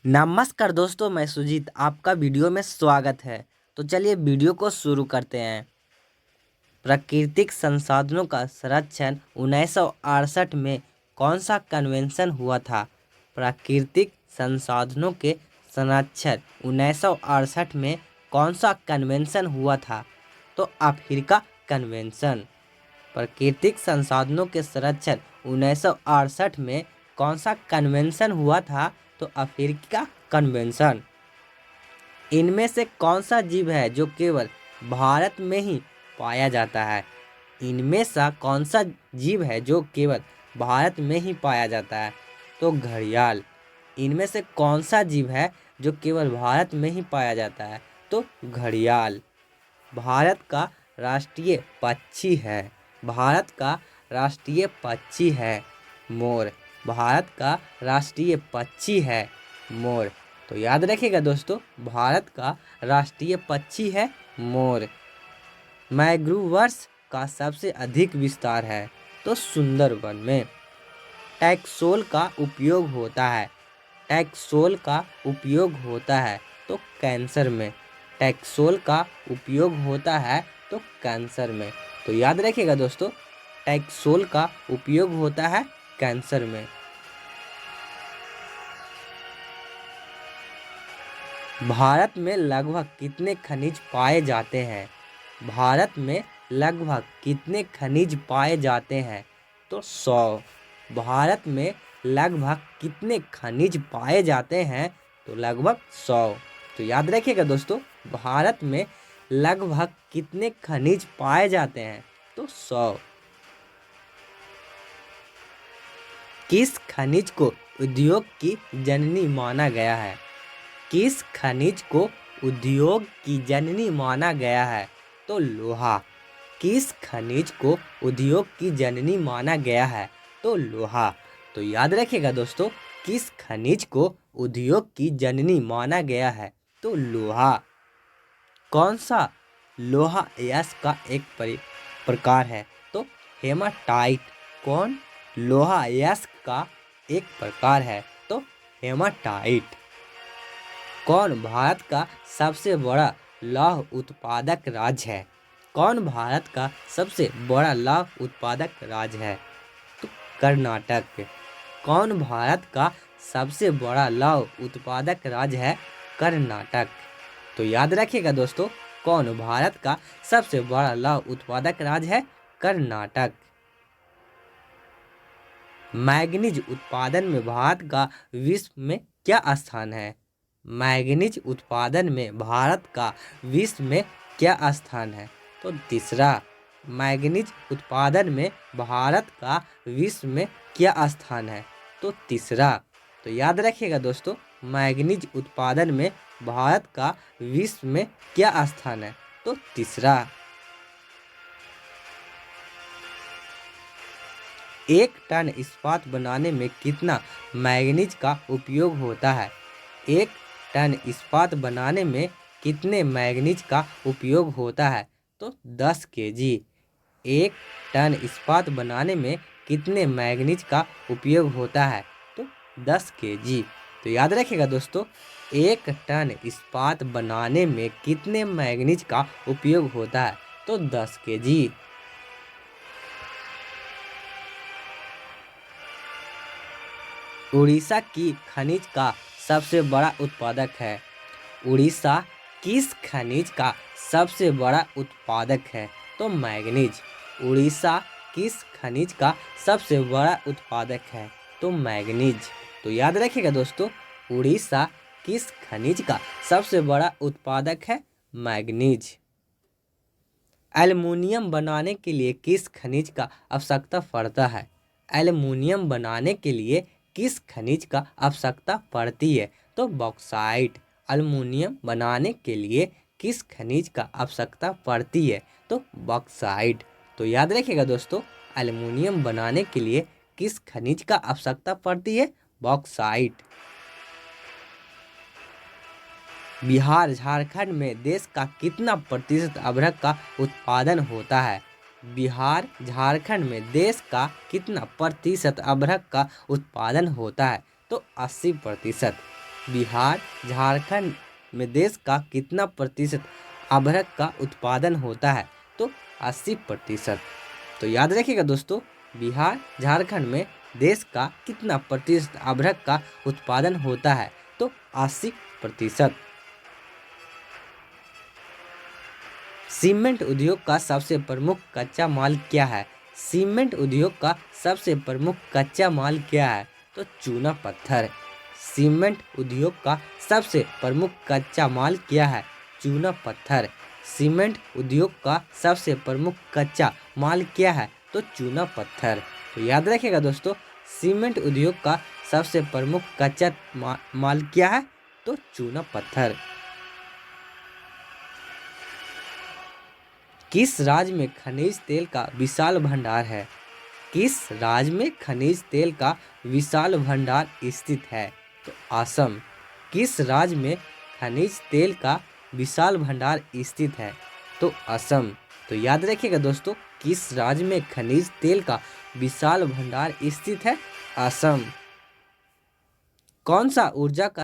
नमस्कार दोस्तों, मैं सुजीत आपका वीडियो में स्वागत है। तो चलिए वीडियो को शुरू करते हैं। प्राकृतिक संसाधनों का संरक्षण 1968 में कौन सा कन्वेंशन हुआ था? प्राकृतिक संसाधनों के संरक्षण 1968 में कौन सा कन्वेंशन हुआ था? तो अफ्रीका कन्वेंशन। प्राकृतिक संसाधनों के संरक्षण 1968 में कौन सा कन्वेंशन हुआ था? तो अफ्रीका कन्वेंशन। इनमें से कौन सा जीव है जो केवल भारत में ही पाया जाता है? इनमें से कौन सा जीव है जो केवल भारत में ही पाया जाता है? तो घड़ियाल। इनमें से कौन सा जीव है जो केवल भारत में ही पाया जाता है? तो घड़ियाल। भारत का राष्ट्रीय पक्षी है। भारत का राष्ट्रीय पक्षी है मोर। भारत का राष्ट्रीय पक्षी है मोर। तो याद रखिएगा दोस्तों, भारत का राष्ट्रीय पक्षी है मोर। मैंग्रोव्स का सबसे अधिक विस्तार है तो सुंदरवन में। टैक्सोल का उपयोग होता है। टैक्सोल का उपयोग होता है तो कैंसर में। टैक्सोल का उपयोग होता है तो कैंसर में। तो याद रखिएगा दोस्तों, टैक्सोल का उपयोग होता है कैंसर में। भारत में लगभग कितने खनिज पाए जाते हैं? भारत में लगभग कितने खनिज पाए जाते हैं? तो 100। भारत में लगभग कितने खनिज पाए जाते हैं? तो लगभग 100। तो याद रखिएगा दोस्तों, भारत में लगभग कितने खनिज पाए जाते हैं? तो 100। किस खनिज को उद्योग की जननी माना गया है? किस खनिज को उद्योग की जननी माना गया है? तो लोहा। किस खनिज को उद्योग की जननी माना गया है? तो लोहा। तो याद रखिएगा दोस्तों, किस खनिज को उद्योग की जननी माना गया है? तो लोहा। कौन सा लोहा अयस्क का एक प्रकार है? तो हेमाटाइट। कौन लोहा अयस्क का एक प्रकार है? तो हेमाटाइट। कौन भारत का सबसे बड़ा लौह उत्पादक राज्य है? कौन भारत का सबसे बड़ा लौह उत्पादक राज्य है? तो कर्नाटक। कौन भारत का सबसे बड़ा लौह उत्पादक राज्य है? कर्नाटक। तो याद रखिएगा दोस्तों, कौन भारत का सबसे बड़ा लौह उत्पादक राज्य है? कर्नाटक। मैंगनीज उत्पादन में भारत का विश्व में क्या स्थान है? मैंगनीज उत्पादन में भारत का विश्व में क्या स्थान है? तो तीसरा। मैंगनीज उत्पादन में भारत का विश्व में क्या स्थान है? तो तीसरा। तो याद रखिएगा दोस्तों, मैंगनीज उत्पादन में भारत का विश्व में क्या स्थान है? तो तीसरा। एक टन इस्पात बनाने में कितना मैंगनीज का उपयोग होता है? एक टन इस्पात बनाने में कितने मैंगनीज का उपयोग होता है? तो 10 केजी। एक टन इस्पात बनाने में कितने मैंगनीज का उपयोग होता है? तो 10 केजी। तो याद रखिएगा दोस्तों, एक टन इस्पात बनाने में कितने मैंगनीज का उपयोग होता है? तो 10 केजी। उड़ीसा की खनिज का सबसे बड़ा उत्पादक है? उड़ीसा किस खनिज का सबसे बड़ा उत्पादक है? तो मैंगनीज। उड़ीसा किस खनिज का सबसे बड़ा उत्पादक है? तो मैंगनीज। तो याद रखिएगा दोस्तों, उड़ीसा किस खनिज का सबसे बड़ा उत्पादक है? मैंगनीज। एल्युमिनियम बनाने के लिए किस खनिज का आवश्यकता पड़ता है? एल्युमिनियम बनाने के लिए किस खनिज का आवश्यकता पड़ती है? तो बॉक्साइट। एल्युमिनियम बनाने के लिए किस खनिज का आवश्यकता पड़ती है? तो बॉक्साइट। तो याद रखिएगा दोस्तों, एल्युमिनियम बनाने के लिए किस खनिज का आवश्यकता पड़ती है? बॉक्साइट। बिहार झारखंड में देश का कितना प्रतिशत अदरक का उत्पादन होता है? बिहार झारखंड में देश का कितना प्रतिशत अदरक का उत्पादन होता है? तो 80%। बिहार झारखंड में देश का कितना प्रतिशत अभ्रक का उत्पादन होता है? तो 80%। तो याद रखिएगा दोस्तों, बिहार झारखंड में देश का कितना प्रतिशत अभ्रक का उत्पादन होता है? तो 80%। सीमेंट उद्योग का सबसे प्रमुख कच्चा माल क्या है? सीमेंट उद्योग का सबसे प्रमुख कच्चा माल क्या है? तो चूना पत्थर। सीमेंट उद्योग का सबसे प्रमुख कच्चा माल क्या है? चूना पत्थर। सीमेंट उद्योग का सबसे प्रमुख कच्चा माल क्या है? तो चूना पत्थर। तो याद रखिएगा दोस्तों, सीमेंट उद्योग का सबसे प्रमुख कच्चा माल क्या है? तो चूना पत्थर। किस राज्य में खनिज तेल का विशाल भंडार है? किस राज्य में खनिज तेल का विशाल भंडार स्थित है? तो असम। किस राज्य में खनिज तेल का विशाल भंडार स्थित है? तो असम। तो याद रखिएगा दोस्तों, किस राज्य में खनिज तेल का विशाल भंडार स्थित है? असम। कौन सा ऊर्जा का